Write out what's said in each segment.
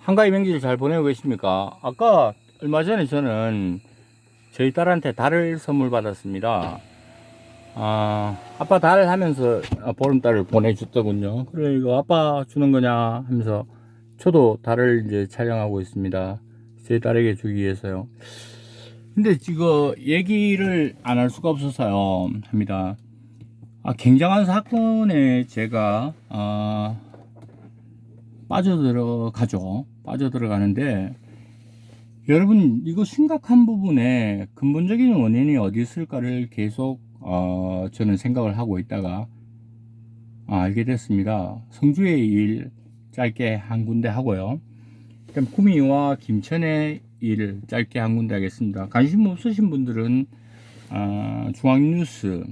한가위 명절 잘 보내고 계십니까? 아까 얼마 전에 저는 저희 딸한테 달을 선물 받았습니다. 아빠 달 하면서 보름달을 보내줬더군요. 그래, 이거 아빠 주는 거냐 하면서 저도 달을 이제 촬영하고 있습니다. 제 딸에게 주기 위해서요. 근데 이거 얘기를 안 할 수가 없어서요. 합니다. 굉장한 사건에 제가, 빠져들어가는데, 여러분, 이거 심각한 부분에 근본적인 원인이 어디 있을까를 계속 저는 생각을 하고 있다가 알게 됐습니다. 성주의 일 짧게 한 군데 하고요. 그다음 구미와 김천의 일 짧게 한 군데 하겠습니다. 관심 없으신 분들은 중앙뉴스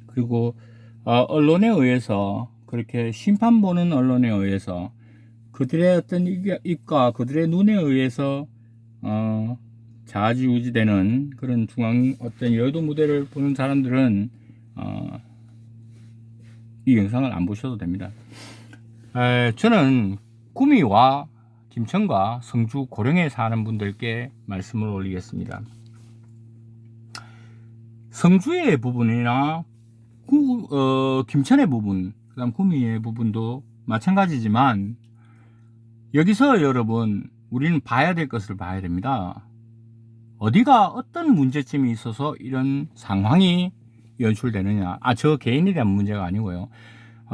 그리고 언론에 의해서, 그렇게 심판 보는 언론에 의해서, 그들의 어떤 입과 그들의 눈에 의해서 좌지우지되는 그런 중앙 어떤 여의도 무대를 보는 사람들은 이 영상을 안 보셔도 됩니다. 저는 구미와 김천과 성주 고령에 사는 분들께 말씀을 올리겠습니다. 성주의 부분이나 김천의 부분, 그 다음 구미의 부분도 마찬가지지만, 여기서 여러분, 우리는 봐야 될 것을 봐야 됩니다. 어디가 어떤 문제점이 있어서 이런 상황이 연출되느냐. 저 개인에 대한 문제가 아니고요.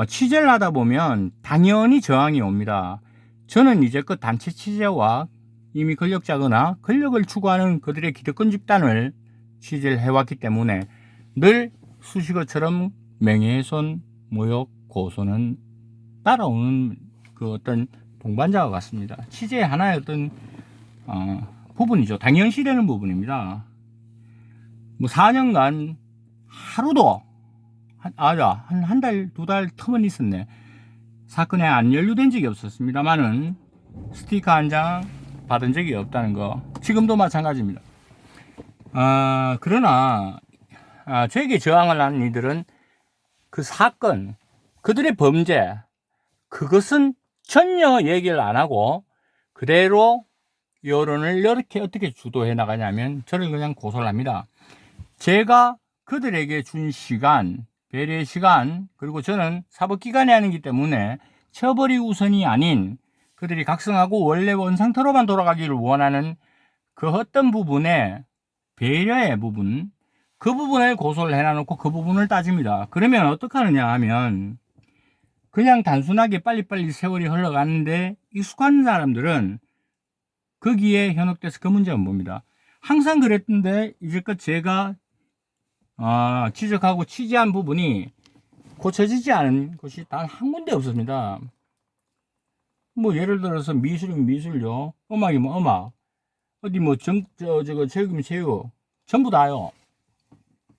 취재를 하다 보면 당연히 저항이 옵니다. 저는 이제껏 단체 취재와 이미 권력자거나 권력을 추구하는 그들의 기득권 집단을 취재를 해왔기 때문에 늘 수식어처럼 명예훼손, 모욕, 고소는 따라오는 그 어떤 동반자와 같습니다. 취재의 하나의 어떤 부분이죠. 당연시되는 부분입니다. 뭐 4년간 하루도 한 달, 두 달 텀은 있었네. 사건에 안 연루된 적이 없었습니다만은 스티커 한 장 받은 적이 없다는 거. 지금도 마찬가지입니다. 그러나 저에게 저항을 하는 이들은 그 사건, 그들의 범죄, 그것은 전혀 얘기를 안 하고 그대로 여론을 이렇게 어떻게 주도해 나가냐면 저를 그냥 고소를 합니다. 제가 그들에게 준 시간, 배려의 시간, 그리고 저는 사법기관에 하는기 때문에 처벌이 우선이 아닌 그들이 각성하고 원래 원상태로만 돌아가기를 원하는 그 어떤 부분에 배려의 부분, 그 부분을 고소를 해놔놓고 그 부분을 따집니다. 그러면 어떻게 하느냐 하면 그냥 단순하게 빨리빨리 세월이 흘러가는데 익숙한 사람들은 거기에 현혹돼서 그 문제만 봅니다. 항상 그랬는데 이제껏 제가 지적하고 취재한 부분이 고쳐지지 않은 것이 단 한 군데 없습니다. 뭐 예를 들어서 미술이면 미술요, 음악이면 음악, 어디 뭐 체육이면 체육, 전부 다요.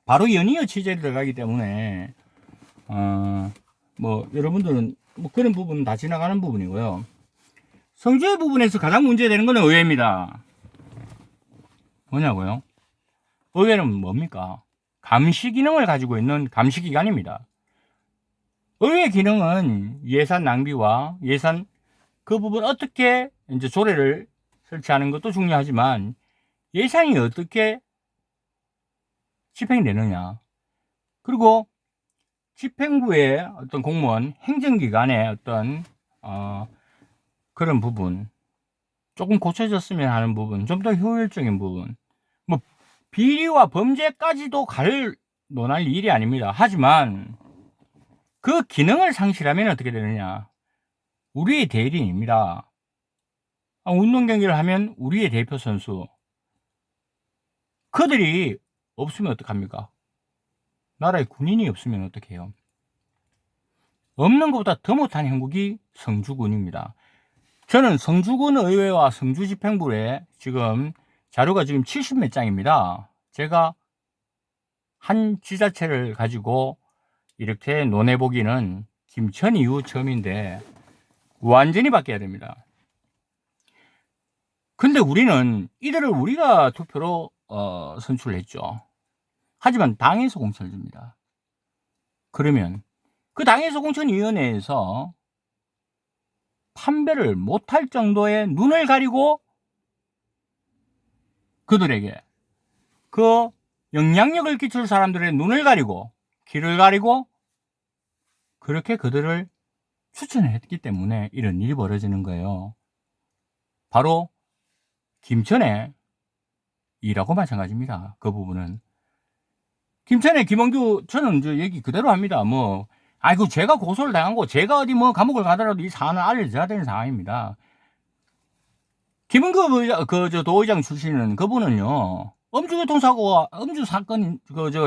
바로 연이어 취재를 들어가기 때문에 뭐 여러분들은 뭐 그런 부분은 다 지나가는 부분이고요. 성주의 부분에서 가장 문제되는 것은 의회입니다. 뭐냐고요? 의회는 뭡니까? 감시 기능을 가지고 있는 감시기관입니다. 의회 기능은 예산 낭비와 예산 그 부분 어떻게 이제 조례를 설치하는 것도 중요하지만 예산이 어떻게 집행되느냐, 그리고 집행부의 어떤 공무원, 행정기관의 어떤 그런 부분, 조금 고쳐졌으면 하는 부분, 좀 더 효율적인 부분, 뭐 비리와 범죄까지도 논할 일이 아닙니다. 하지만 그 기능을 상실하면 어떻게 되느냐, 우리의 대리인입니다. 운동 경기를 하면 우리의 대표 선수, 그들이 없으면 어떡합니까? 나라에 군인이 없으면 어떡해요? 없는 것보다 더 못한 형국이 성주군입니다. 저는 성주군 의회와 성주집행부에 지금 자료가 지금 70몇 장입니다. 제가 한 지자체를 가지고 이렇게 논해보기는 김천 이후 처음인데 완전히 바뀌어야 됩니다. 근데 우리는 이들을 우리가 투표로 선출했죠. 하지만 당에서 공천을 줍니다. 그러면 그 당에서 공천위원회에서 판별을 못할 정도의 눈을 가리고 그들에게 그 영향력을 끼칠 사람들의 눈을 가리고 귀를 가리고 그렇게 그들을 추천했기 때문에 이런 일이 벌어지는 거예요. 바로 김천의 일하고 마찬가지입니다. 그 부분은. 김천의 김원규, 저는 이제 얘기 그대로 합니다. 뭐, 아이고, 제가 고소를 당한 거, 제가 어디 뭐 감옥을 가더라도 이 사안을 알려줘야 되는 상황입니다. 김은구 도의장 출신은 그분은요, 음주교통사고와 음주 사건,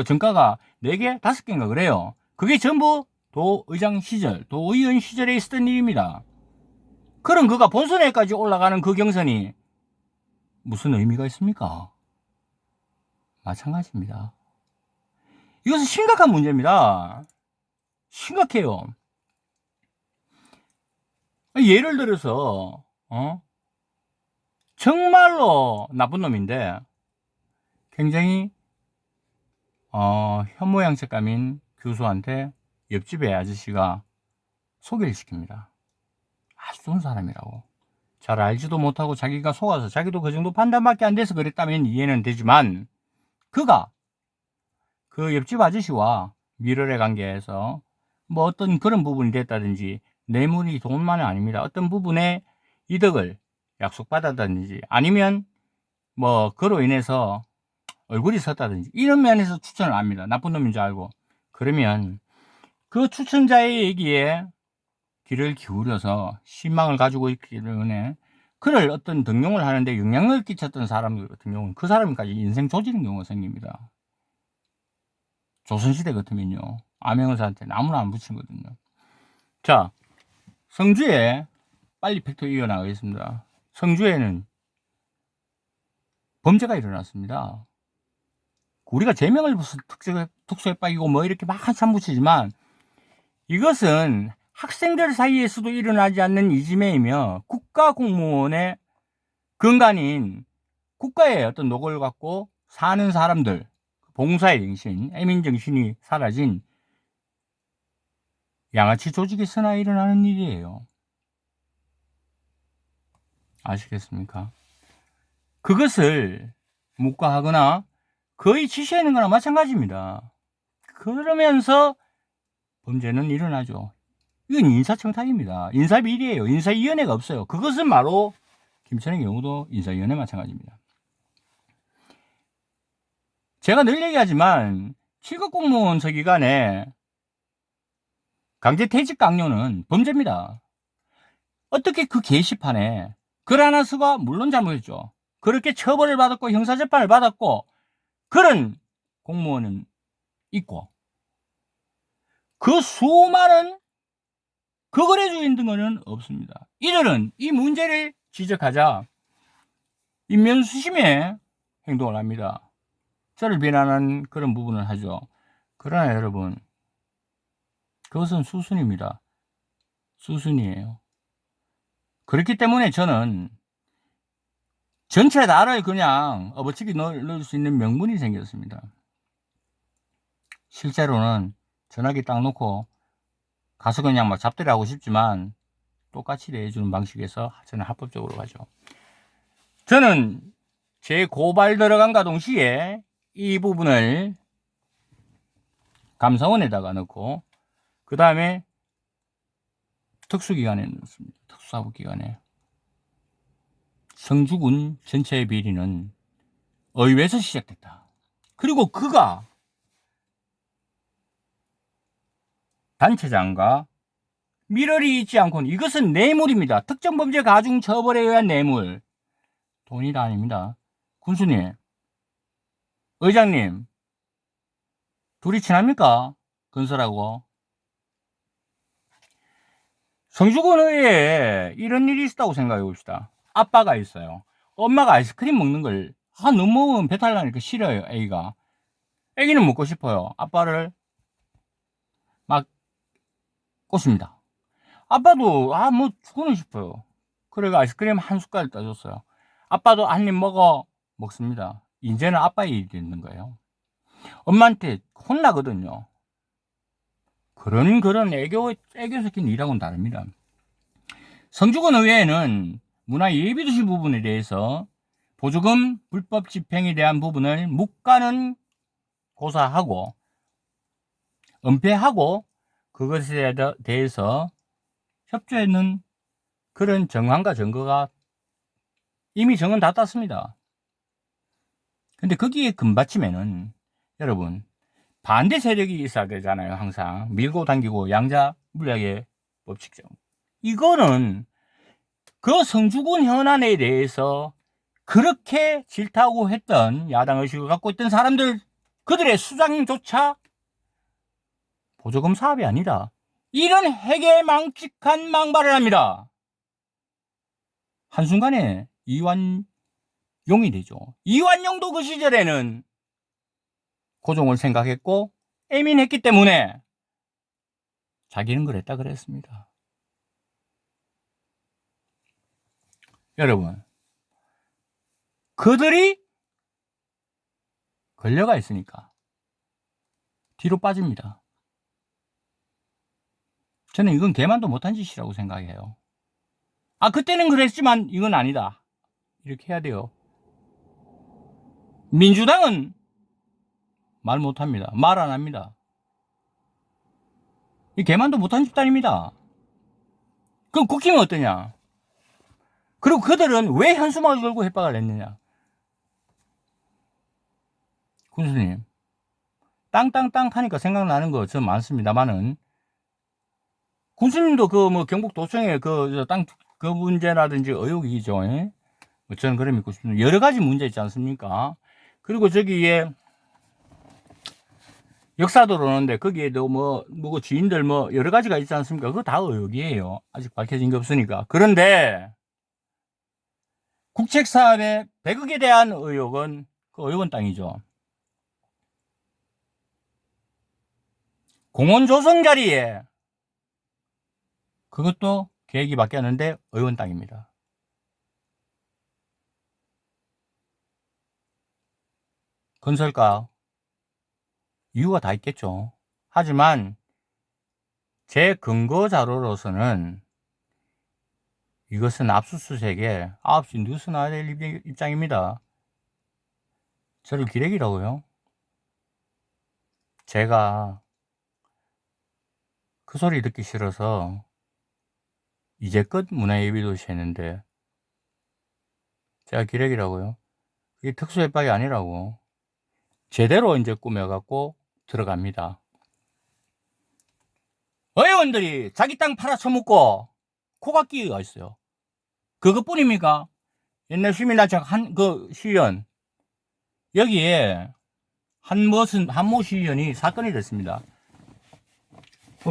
전과가 4개, 5개인가 그래요. 그게 전부 도의장 시절, 도의원 시절에 있었던 일입니다. 그럼 그가 본선에까지 올라가는 그 경선이 무슨 의미가 있습니까? 마찬가지입니다. 이것은 심각한 문제입니다. 심각해요. 예를 들어서, 정말로 나쁜 놈인데, 굉장히, 현모양처감인 교수한테 옆집의 아저씨가 소개를 시킵니다. 아주 좋은 사람이라고. 잘 알지도 못하고 자기가 속아서 자기도 그 정도 판단밖에 안 돼서 그랬다면 이해는 되지만, 그가 그 옆집 아저씨와 밀월의 관계에서 뭐 어떤 그런 부분이 됐다든지, 뇌물이 돈만은 아닙니다. 어떤 부분에 이득을 약속받았다든지, 아니면 뭐 그로 인해서 얼굴이 섰다든지, 이런 면에서 추천을 합니다. 나쁜 놈인 줄 알고. 그러면 그 추천자의 얘기에 귀를 기울여서 신망을 가지고 있기 때문에 그를 어떤 등용을 하는데 영향을 끼쳤던 사람들 같은 경우는 그 사람까지 인생 조지는 경우가 생깁니다. 조선시대 같으면요, 암행의사한테는 아무나 안 붙이거든요. 자, 성주에 빨리 팩트 이어나가겠습니다. 성주에는 범죄가 일어났습니다. 우리가 제명을 특수에 빠지고 뭐 이렇게 막 한참 붙이지만, 이것은 학생들 사이에서도 일어나지 않는 이지매이며 국가공무원의 근간인 국가의 어떤 녹을 갖고 사는 사람들, 봉사의 정신, 애민정신이 사라진 양아치 조직에서나 일어나는 일이에요. 아시겠습니까? 그것을 묵과하거나 거의 지시하는 거나 마찬가지입니다. 그러면서 범죄는 일어나죠. 이건 인사청탁입니다. 인사비리예요. 인사위원회가 없어요. 그것은 바로 김천의 경우도 인사위원회 마찬가지입니다. 제가 늘 얘기하지만 취급공무원 서기관에 강제퇴직 강요는 범죄입니다. 어떻게 그 게시판에 글 하나 쓰고, 물론 잘못했죠. 그렇게 처벌을 받았고 형사재판을 받았고 그런 공무원은 있고, 그 수많은 그 거래 주인 등은 없습니다. 이들은 이 문제를 지적하자 인면수심의 행동을 합니다. 저를 비난하는 그런 부분을 하죠. 그러나 여러분, 그것은 수순입니다. 수순이에요. 그렇기 때문에 저는 전체 나를 그냥 업어치기 넣을 수 있는 명분이 생겼습니다. 실제로는 전화기 딱 놓고 가서 그냥 막 잡들이 하고 싶지만 똑같이 대해주는 방식에서 저는 합법적으로 가죠. 저는 제 고발 들어간과 동시에 이 부분을 감사원에다가 넣고 그 다음에 특수기관에 넣습니다. 특수사법기관에. 성주군 전체의 비리는 의회에서 시작됐다. 그리고 그가 단체장과 밀월이 있지 않고는 이것은 뇌물입니다. 특정범죄 가중 처벌에 의한 뇌물. 돈이 다 아닙니다. 군수님, 의장님, 둘이 친합니까? 건설하고. 성주군 의회에 이런 일이 있었다고 생각해 봅시다. 아빠가 있어요. 엄마가 아이스크림 먹는 걸 너무 먹으면 배탈 나니까 싫어요. 애기가. 애기는 먹고 싶어요. 아빠를 막 꼬십니다. 아빠도 뭐 죽고는 싶어요. 그래가 아이스크림 한 숟갈 떠줬어요. 아빠도 한 입 먹습니다. 이제는 아빠 일이 되는 거예요. 엄마한테 혼나거든요. 그런 애교 섞인 일하고는 다릅니다. 성주군 의회는 문화예비도시 부분에 대해서 보조금 불법 집행에 대한 부분을 묵과는 고사하고 은폐하고 그것에 대해서 협조했는 그런 정황과 증거가 이미 정은 다 땄습니다. 근데 거기에 금받침에는 여러분 반대 세력이 있어야 되잖아요. 항상 밀고 당기고 양자 물약의 법칙적. 이거는 그 성주군 현안에 대해서 그렇게 질타하고 했던 야당 의식을 갖고 있던 사람들 그들의 수장조차 보조금 사업이 아니라 이런 해괴망측한 망발을 합니다. 한순간에 이완용이 되죠. 이완용도 그 시절에는 고종을 생각했고 애민했기 때문에 자기는 그랬다 그랬습니다. 여러분, 그들이 걸려가 있으니까 뒤로 빠집니다. 저는 이건 개만도 못한 짓이라고 생각해요. 그때는 그랬지만 이건 아니다. 이렇게 해야 돼요. 민주당은 말 못합니다. 말 안 합니다. 이 개만도 못한 집단입니다. 그럼 국힘은 어떠냐? 그리고 그들은 왜 현수막을 걸고 협박을 했느냐? 군수님, 땅땅땅 하니까 생각나는 거 좀 많습니다만은 군수님도 경북도청에 땅 그 문제라든지 의혹이죠. 예? 저는 그래 믿고 싶습니다. 여러 가지 문제 있지 않습니까? 그리고 저기에 역사도로는데 거기에도 지인들 여러 가지가 있지 않습니까? 그거 다 의혹이에요. 아직 밝혀진 게 없으니까. 그런데 국책사업의 100억에 대한 의혹은 그 의원 땅이죠. 공원 조성 자리에 그것도 계획이 바뀌었는데 의원 땅입니다. 건설가 이유가 다 있겠죠. 하지만 제 근거 자료로서는 이것은 압수수색에 9시 뉴스 나와야 될 입장입니다. 저를 기레기라고요? 제가 그 소리 듣기 싫어서 이제껏 문화예비도시 했는데 제가 기레기라고요? 그게 특수협박이 아니라고. 제대로 이제 꾸며갖고 들어갑니다. 의원들이 자기 땅 팔아쳐먹고 코가 끼가 있어요. 그것뿐입니까? 옛날 시민단체 시의원 여기에 한모 시의원이 사건이 됐습니다.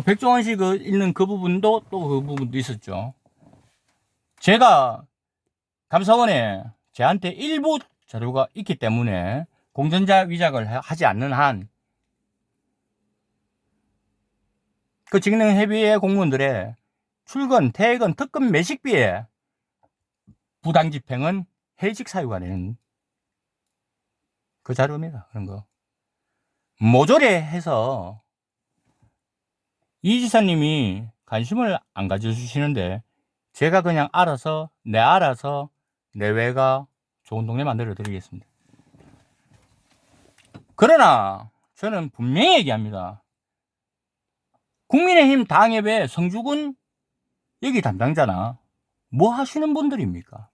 백종원 씨 읽는 그 부분도 또 그 부분도 있었죠. 제가 감사원에 제한테 일부 자료가 있기 때문에 공전자 위작을 하지 않는 한 그 직능회비의 공무원들의 출근, 퇴근, 특근 매식비에 부당집행은 해직 사유가 되는 그 자료입니다. 그런 거. 모조리 해서 이 지사님이 관심을 안 가져주시는데 제가 그냥 알아서 내외가 좋은 동네 만들어 드리겠습니다. 그러나 저는 분명히 얘기합니다. 국민의힘 당협의 성주군 여기 담당자나 뭐 하시는 분들입니까?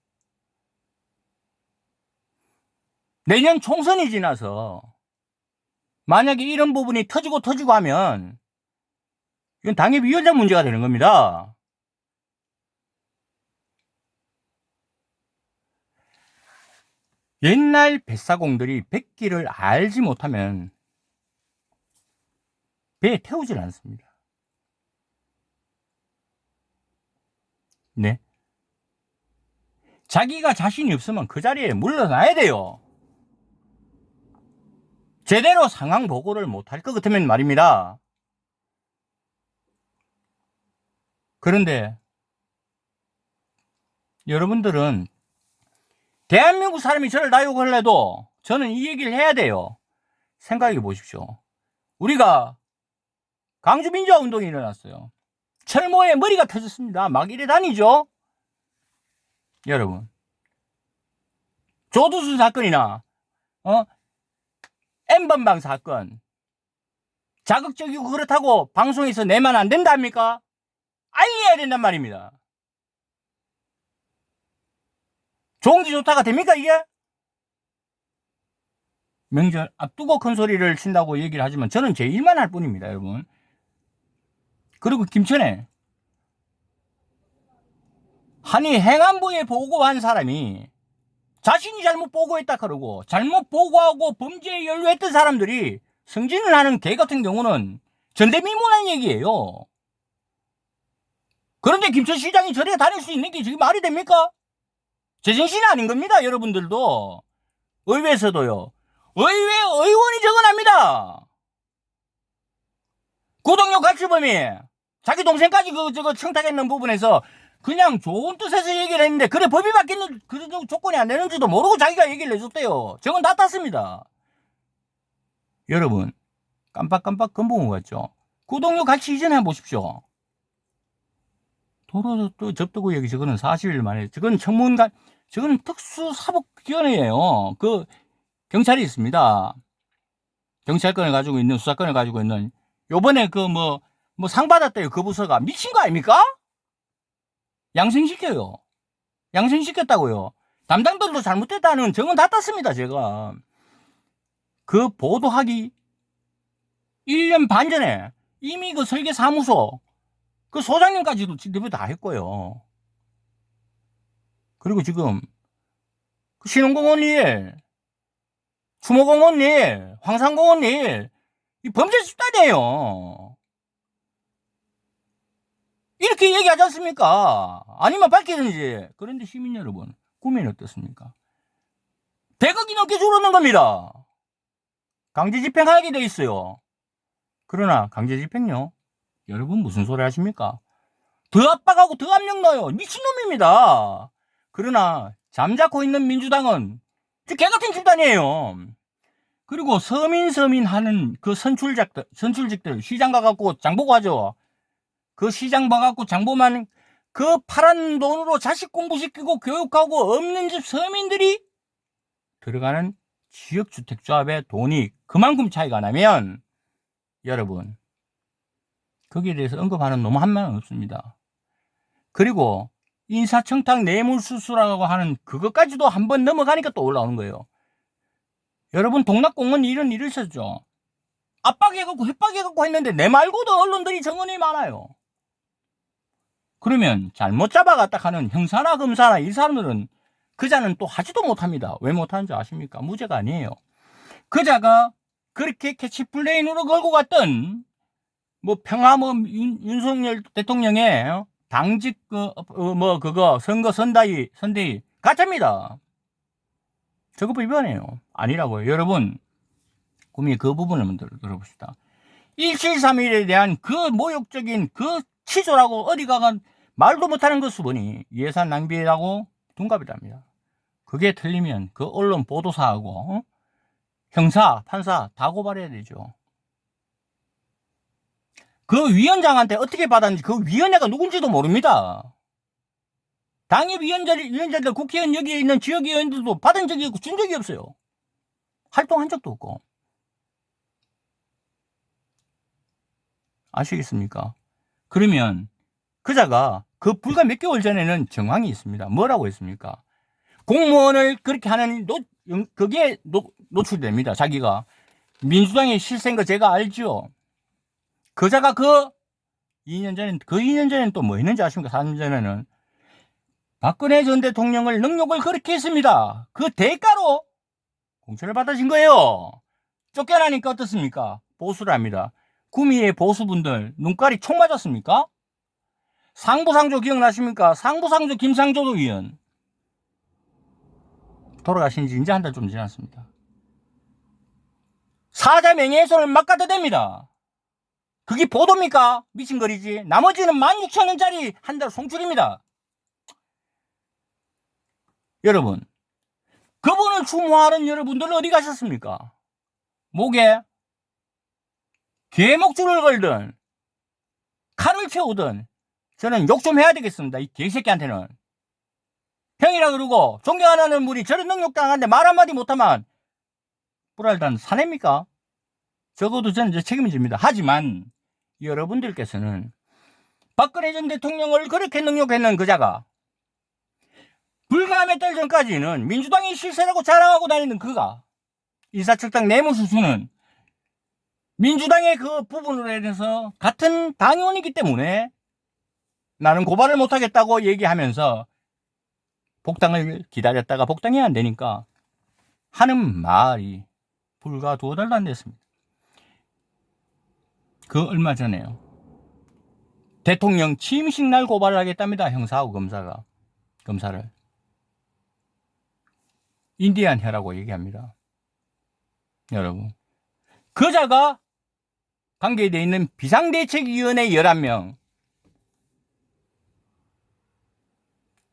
내년 총선이 지나서 만약에 이런 부분이 터지고 하면 이건 당협위원장 문제가 되는 겁니다. 옛날 뱃사공들이 백기를 알지 못하면 배에 태우질 않습니다. 네. 자기가 자신이 없으면 그 자리에 물러나야 돼요. 제대로 상황 보고를 못할 것 같으면 말입니다. 그런데 여러분들은 대한민국 사람이 저를 다 욕을 해도 저는 이 얘기를 해야 돼요. 생각해 보십시오. 우리가 강주민주화 운동이 일어났어요. 철모에 머리가 터졌습니다. 막 이래 다니죠. 여러분, 조두순 사건이나 N번방 사건 자극적이고 그렇다고 방송에서 내면 안 된답니까? 알려야 된단 말입니다. 좋은 기 좋다가 됩니까 이게? 명절 앞두고 큰 소리를 친다고 얘기를 하지만 저는 제 일만 할 뿐입니다, 여러분. 그리고 김천에 아니 행안부에 보고한 사람이 자신이 잘못 보고했다 그러고 잘못 보고하고 범죄에 연루했던 사람들이 승진을 하는 개 같은 경우는 전대미문한 얘기예요. 그런데 김천시장이 저리에 다닐 수 있는 게 지금 말이 됩니까? 제정신이 아닌 겁니다, 여러분들도. 의회에서도요. 의회 의원이 적어납니다. 구독료 가출범이 자기 동생까지 저거 청탁했는 부분에서 그냥 좋은 뜻에서 얘기를 했는데 그래 법이 바뀌는 그 조건이 안 되는지도 모르고 자기가 얘기를 해줬대요. 저건 다 땄습니다. 여러분 깜빡깜빡 건봉 같죠? 구독료 같이 이전해 보십시오. 도로 또 접두구 얘기 저거는 사실 말이에요. 저건 청문관 저건 특수사법기관이에요. 그 경찰이 있습니다. 경찰권을 가지고 있는 수사권을 가지고 있는 요번에 그 뭐 상 받았대요. 그 부서가 미친 거 아닙니까? 양생시켜요. 양생시켰다고요. 담당들도 잘못됐다는 정은 다 땄습니다. 제가 그 보도하기 1년 반 전에 이미 그 설계사무소 그 소장님까지도 인터뷰 다 했고요. 그리고 지금 그 신흥공원 일, 추모공원 일, 황산공원 일, 이 범죄 집단이에요. 이렇게 얘기하지 않습니까? 아니면 밝히든지. 그런데 시민 여러분, 국민은 어떻습니까? 100억이 넘게 줄어든 겁니다. 강제 집행하게 돼 있어요. 그러나 강제 집행요? 여러분 무슨 소리 하십니까? 더 압박하고 더 압력 넣어요. 미친놈입니다. 그러나 잠자코 있는 민주당은 개같은 집단이에요. 그리고 서민 하는 그 선출직들 시장 가갖고 장보고 하죠. 그 시장 봐갖고 장보만 그 파란 돈으로 자식 공부시키고 교육하고 없는 집 서민들이 들어가는 지역주택조합의 돈이 그만큼 차이가 나면 여러분 거기에 대해서 언급하는 놈 한 명은 없습니다. 그리고 인사청탁 뇌물수수라고 하는 그것까지도 한번 넘어가니까 또 올라오는 거예요. 여러분 동락공원 이런 일을 있었죠. 압박해갖고 협박해갖고 했는데 내 말고도 언론들이 정언이 많아요. 그러면 잘못 잡아갔다 하는 형사나 검사나 이 사람들은 그자는 또 하지도 못합니다. 왜 못하는지 아십니까? 무죄가 아니에요. 그자가 그렇게 캐치플레인으로 걸고 갔던 뭐 평화문 윤석열 대통령의 당직 그거 선거 선대위 가짜입니다. 저거 위반해요. 아니라고요. 여러분 국민 그 부분을 먼저 들어봅시다. 1731에 대한 그 모욕적인 그 치조라고 어디 가간 말도 못하는 그 수본이 예산 낭비라고 둔갑이랍니다. 그게 틀리면 그 언론 보도사하고 형사, 판사 다 고발해야 되죠. 그 위원장한테 어떻게 받았는지 그 위원회가 누군지도 모릅니다. 당의 위원자들 국회의원 여기에 있는 지역의원들도 받은 적이 없고 준 적이 없어요. 활동한 적도 없고. 아시겠습니까? 그러면 그자가 그 불과 몇 개월 전에는 정황이 있습니다. 뭐라고 했습니까? 공무원을 그렇게 하는 그게 노출됩니다. 자기가 민주당의 실세인 거 제가 알죠. 그자가 그 2년 전에는 또 뭐 했는지 아십니까? 4년 전에는 박근혜 전 대통령을 능욕을 그렇게 했습니다. 그 대가로 공천을 받으신 거예요. 쫓겨나니까 어떻습니까? 보수를 합니다. 구미의 보수분들 눈깔이 총 맞았습니까? 상부상조 기억나십니까? 상부상조 김상조 의원 돌아가신 지 이제 한 달 좀 지났습니다. 사자 명예훼손을 막 갖다 댑니다. 그게 보도입니까? 미친거리지. 나머지는 16,000원짜리 한 달 송출입니다. 여러분 그분을 추모하는 여러분들 어디 가셨습니까? 목에 개목줄을 걸든 칼을 채우든 저는 욕 좀 해야 되겠습니다. 이 개새끼한테는. 형이라 그러고 존경하는 분이 저런 능력 당하는데 말 한마디 못하면 불알단 사내입니까? 적어도 저는 책임을 집니다. 하지만 여러분들께서는 박근혜 전 대통령을 그렇게 능욕했는 그자가 불과 몇 달 전까지는 민주당이 실세라고 자랑하고 다니는 그가 인사철당 뇌물수수는 민주당의 그 부분으로 인해서 같은 당원이기 때문에 나는 고발을 못하겠다고 얘기하면서 복당을 기다렸다가 복당이 안 되니까 하는 말이 불과 2달도 안 됐습니다. 그 얼마 전에요. 대통령 취임식 날 고발을 하겠답니다. 형사하고 검사를. 인디안 혀라고 얘기합니다. 여러분. 그자가 관계되어 있는 비상대책위원회 11명.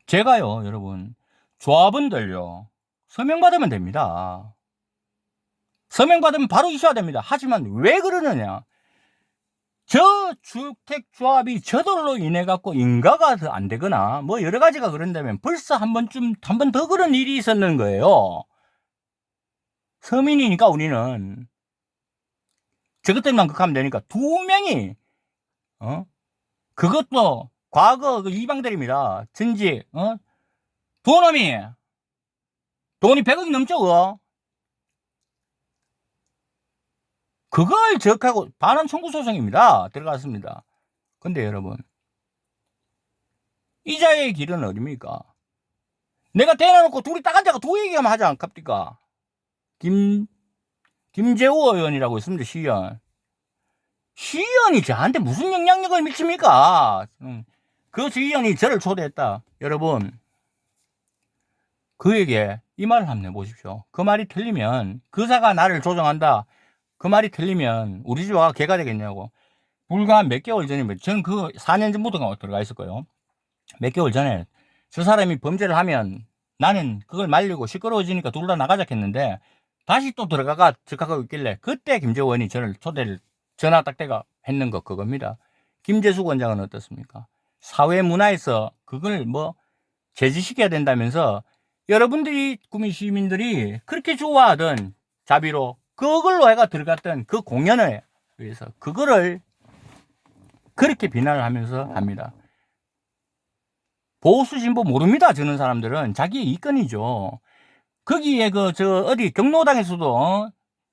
제가요, 여러분. 조합원들요. 서명받으면 됩니다. 서명받으면 바로 이슈화됩니다. 하지만 왜 그러느냐. 저 주택조합이 저절로 인해 갖고 인가가 더 안 되거나 뭐 여러 가지가 그런다면 벌써 한 번 더 그런 일이 있었는 거예요. 서민이니까 우리는 저것들만 극하면 되니까 2명이 그것도 과거 그 이방들입니다. 전직 돈이 100억이 넘죠. 그걸 적하고 반환 청구 소송입니다. 들어갔습니다. 근데 여러분 이자의 길은 어딥니까? 내가 대놔놓고 둘이 딱 앉아가 두 얘기하면 하지 않습니까? 김재우 의원이라고 있습니다. 시의원이 저한테 무슨 영향력을 미칩니까? 그 시의원이 저를 초대했다. 여러분 그에게 이 말을 한번 해보십시오. 그 말이 틀리면 그사가 나를 조정한다. 그 말이 틀리면 우리 집 와가 개가 되겠냐고. 불과 몇 개월 전이면 저는 그 4년 전부터 들어가 있을 거예요. 몇 개월 전에 저 사람이 범죄를 하면 나는 그걸 말리고 시끄러워지니까 둘 다 나가자 했는데 다시 또 들어가가 적하고 있길래 그때 김재호 의원이 저를 초대를 전화 딱 대가 했는 거 그겁니다. 김재숙 원장은 어떻습니까? 사회 문화에서 그걸 뭐 제지시켜야 된다면서 여러분들이 구미 시민들이 그렇게 좋아하던 자비로 그걸로 해가 들어갔던 그 공연을 위해서 그거를 그렇게 비난을 하면서 합니다. 보수 진보 모릅니다. 저는 사람들은 자기의 이권이죠. 거기에 어디 경로당에서도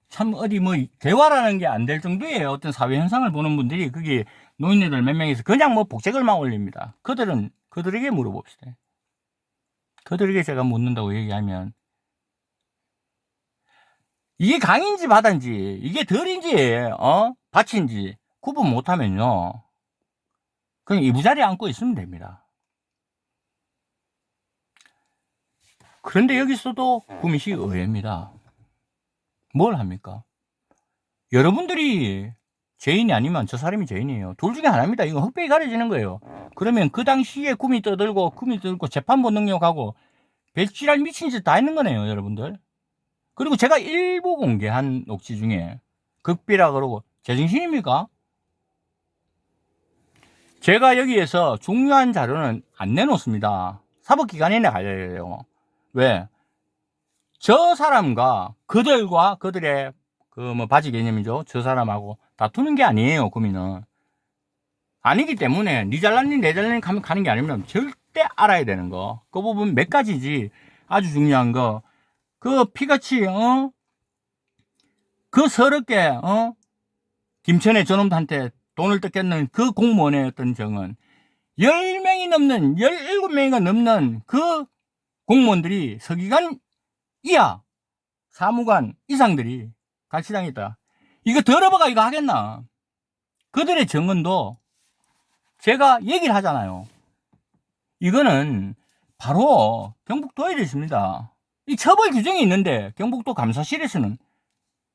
참 어디 뭐 대화라는 게 안 될 정도의 어떤 사회 현상을 보는 분들이 거기 노인네들 몇 명이서 그냥 뭐 복제글만 올립니다. 그들에게 물어봅시다. 그들에게 제가 묻는다고 얘기하면 이게 강인지 바다인지 이게 덜인지 밭인지 구분 못하면요 그냥 이부자리에 앉고 있으면 됩니다. 그런데 여기서도 구미시 의회입니다. 뭘 합니까? 여러분들이 죄인이 아니면 저 사람이 죄인이에요. 둘 중에 하나입니다. 이거 흑백이 가려지는 거예요. 그러면 그 당시에 구미 떠들고 재판부 능력하고 배치랄 미친 짓 다 했는 거네요, 여러분들. 그리고 제가 일부 공개한 녹취 중에 극비라 그러고 제정신입니까? 제가 여기에서 중요한 자료는 안 내놓습니다. 사법기관에 가려야 해요. 왜? 저 사람과 그들의 바지 개념이죠. 저 사람하고 다투는 게 아니에요. 구미는 아니기 때문에 니 잘났니 내 잘났니 가는 게 아니면 절대 알아야 되는 거. 그 부분 몇 가지지. 아주 중요한 거. 그 피같이 그 서럽게 김천의 저놈한테 돈을 뜯겼는 그 공무원의 어떤 정은 10명이 넘는 17명이 넘는 그 공무원들이 서기관 이하 사무관 이상들이 갈치당했다. 이거 더러버가 이거 하겠나? 그들의 정언도 제가 얘기를 하잖아요. 이거는 바로 경북도에 있습니다. 이 처벌 규정이 있는데 경북도 감사실에서는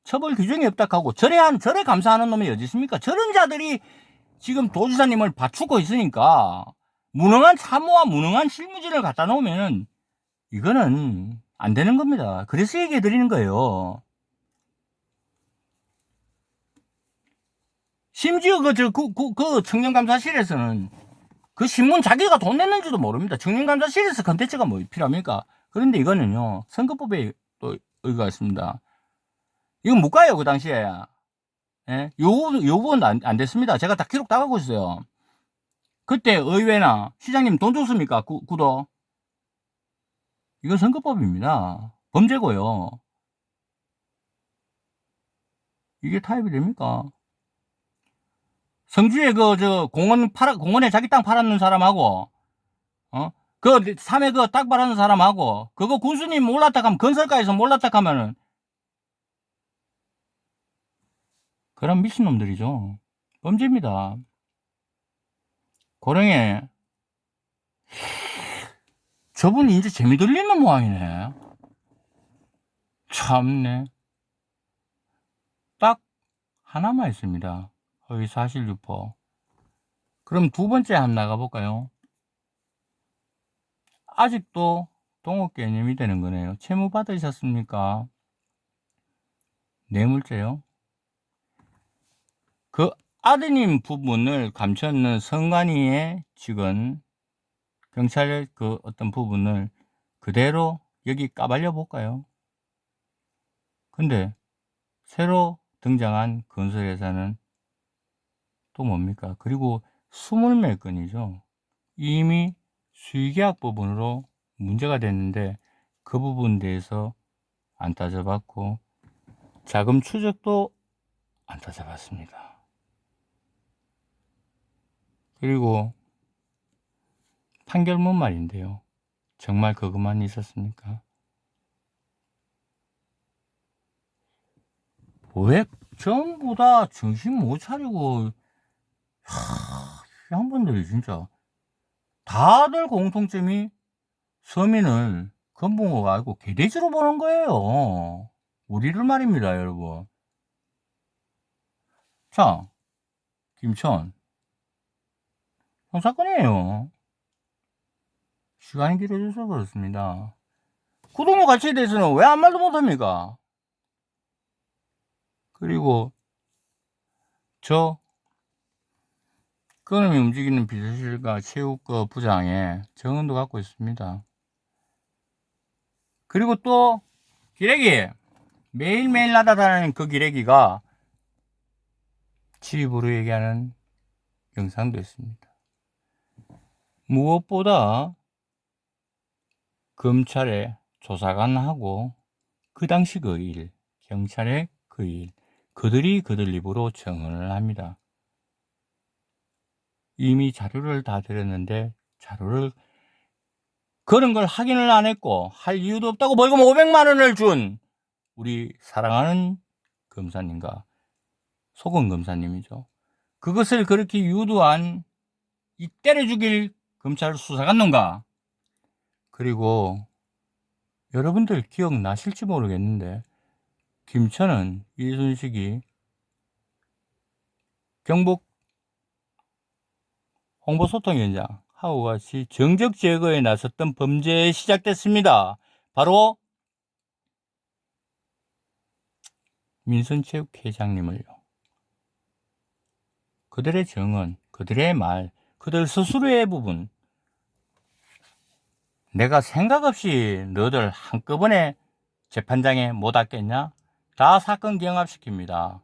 처벌 규정이 없다 하고 절에 감사하는 놈이 어디 있습니까? 저런 자들이 지금 도지사님을 받추고 있으니까 무능한 참모와 무능한 실무진을 갖다 놓으면 이거는 안 되는 겁니다. 그래서 얘기해 드리는 거예요. 심지어 그 청년감사실에서는 그 신문 자기가 돈 냈는지도 모릅니다. 청년감사실에서 컨텐츠가 뭐 필요합니까? 그런데 이거는요, 선거법에 또 의거가 있습니다. 이건 못 가요, 그 당시에. 예? 요 부분 안 됐습니다. 제가 다 기록 다 갖고 있어요. 그때 의회나 시장님 돈 줬습니까? 구도? 이건 선거법입니다. 범죄고요. 이게 타협이 됩니까? 성주에 공원에 자기 땅 팔았는 사람하고, 그 삼에 그 땅 팔았는 사람하고, 그거 군수님 몰랐다 하면, 건설가에서 몰랐다 하면은, 그런 미친놈들이죠. 범죄입니다. 고령에, 저분이 이제 재미 들리는 모양이네. 참네. 딱 하나만 있습니다. 허위 사실 유포. 그럼 두 번째 한번 나가볼까요? 아직도 동업 개념이 되는 거네요. 채무 받으셨습니까? 뇌물죄요. 그 아드님 부분을 감췄는 성관이의 직원, 경찰의 그 어떤 부분을 그대로 여기 까발려 볼까요? 근데 새로 등장한 건설회사는 또 뭡니까? 그리고 20몇 건이죠. 이미 수의계약 부분으로 문제가 됐는데 그 부분에 대해서 안 따져봤고 자금 추적도 안 따져봤습니다. 그리고 판결문 말인데요. 정말 그것만 있었습니까? 왜 전부 다 정신 못 차리고 이 양반들이 진짜 다들 공통점이 서민을 건붕어가 아니고 개돼지로 보는 거예요. 우리를 말입니다, 여러분. 자, 김천 사건이에요. 시간이 길어져서 그렇습니다. 구동무 가치에 대해서는 왜 아무 말도 못합니까? 그리고 저 그놈이 움직이는 비서실과 체육과 부장에 정은도 갖고 있습니다. 그리고 또 기레기 매일매일 날아다니는 그 기레기가 집으로 얘기하는 영상도 있습니다. 무엇보다 검찰의 조사관하고 그 당시 그 일, 경찰의 그 일, 그들이 그들 입으로 증언을 합니다. 이미 자료를 다 드렸는데 자료를 그런 걸 확인을 안 했고 할 이유도 없다고 벌금 500만 원을 준 우리 사랑하는 검사님과 소금 검사님이죠. 그것을 그렇게 유도한 이 때려 죽일 검찰 수사관 놈가. 그리고 여러분들 기억나실지 모르겠는데 김천은 이순식이 경북 홍보소통위원장 하고 같이 정적 제거에 나섰던 범죄에 시작됐습니다. 바로 민선체육회장님을요. 그들의 증언, 그들의 말, 그들 스스로의 부분 내가 생각 없이 너들 한꺼번에 재판장에 못 왔겠냐? 다 사건 경합시킵니다.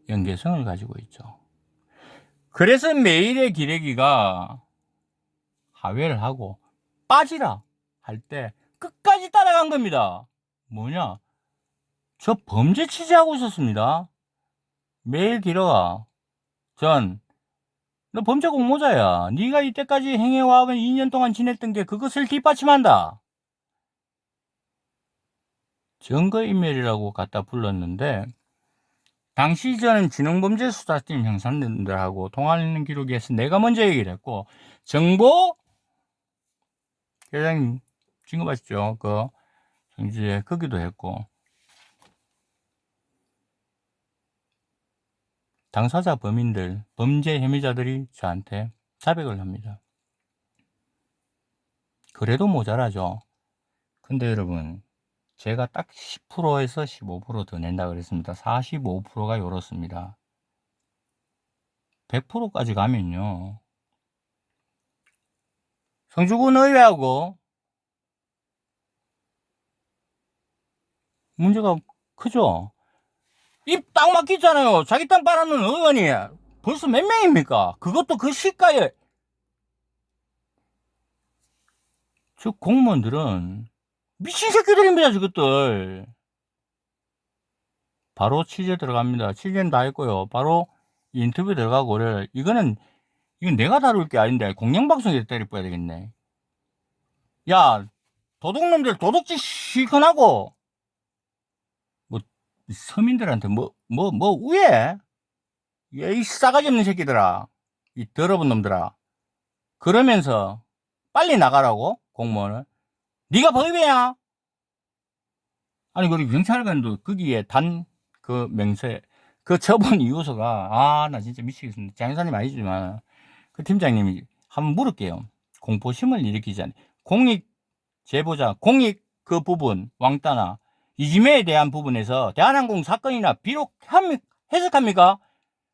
연계성을 가지고 있죠. 그래서 매일의 기레기가 하회를 하고 빠지라 할 때 끝까지 따라간 겁니다. 뭐냐? 저 범죄 취재하고 있었습니다. 매일 길어가 너 범죄 공모자야. 네가 이때까지 행해와서 2년 동안 지냈던 게 그것을 뒷받침한다. 증거인멸이라고 갖다 불렀는데 당시 저는 지능범죄수사팀 형사님들하고 통화하는 기록에서 내가 먼저 얘기를 했고 정보 회장님 증거받죠. 그 성주에 거기도 했고 당사자 범인들 범죄 혐의자들이 저한테 자백을 합니다. 그래도 모자라죠. 근데 여러분 제가 딱 10%에서 15% 더 낸다 그랬습니다. 45%가 요렇습니다. 100%까지 가면요 성주군 의회하고 문제가 크죠. 입 딱 막히잖아요. 자기 땅 빨아는 의원이 벌써 몇 명입니까? 그것도 그 시가에. 저 공무원들은 미친 새끼들입니다, 저것들. 바로 취재 들어갑니다. 취재는 다 했고요. 바로 인터뷰 들어가고 그래. 이건 내가 다룰 게 아닌데 공영방송에서 때릴 뻔야 되겠네. 야, 도둑놈들 도둑질 시큰하고 뭐 서민들한테 뭐 우애? 이 싸가지 없는 새끼들아, 이 더러운 놈들아. 그러면서 빨리 나가라고 공무원을. 네가 법이야? 아니 그리고 경찰관도 거기에 그 명세 그 처분 이유서가 나 진짜 미치겠습니다. 장사님 아니지만 그 팀장님이 한번 물을게요. 공포심을 일으키지 않는 공익 제보자 공익 그 부분 왕따나 이지매에 대한 부분에서 대한항공 사건이나 비록 해석합니까?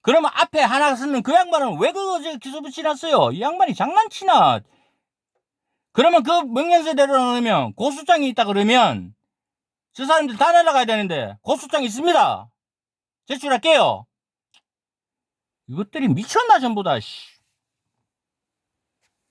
그러면 앞에 하나 쓰는 그 양반은 왜 그거 기소 붙여놨어요? 이 양반이 장난치나? 그러면 그 명령서대로 넣으면 고소장이 있다 그러면 저 사람들 다 날아가야 되는데 고소장 있습니다. 제출할게요. 이것들이 미쳤나 전부 다.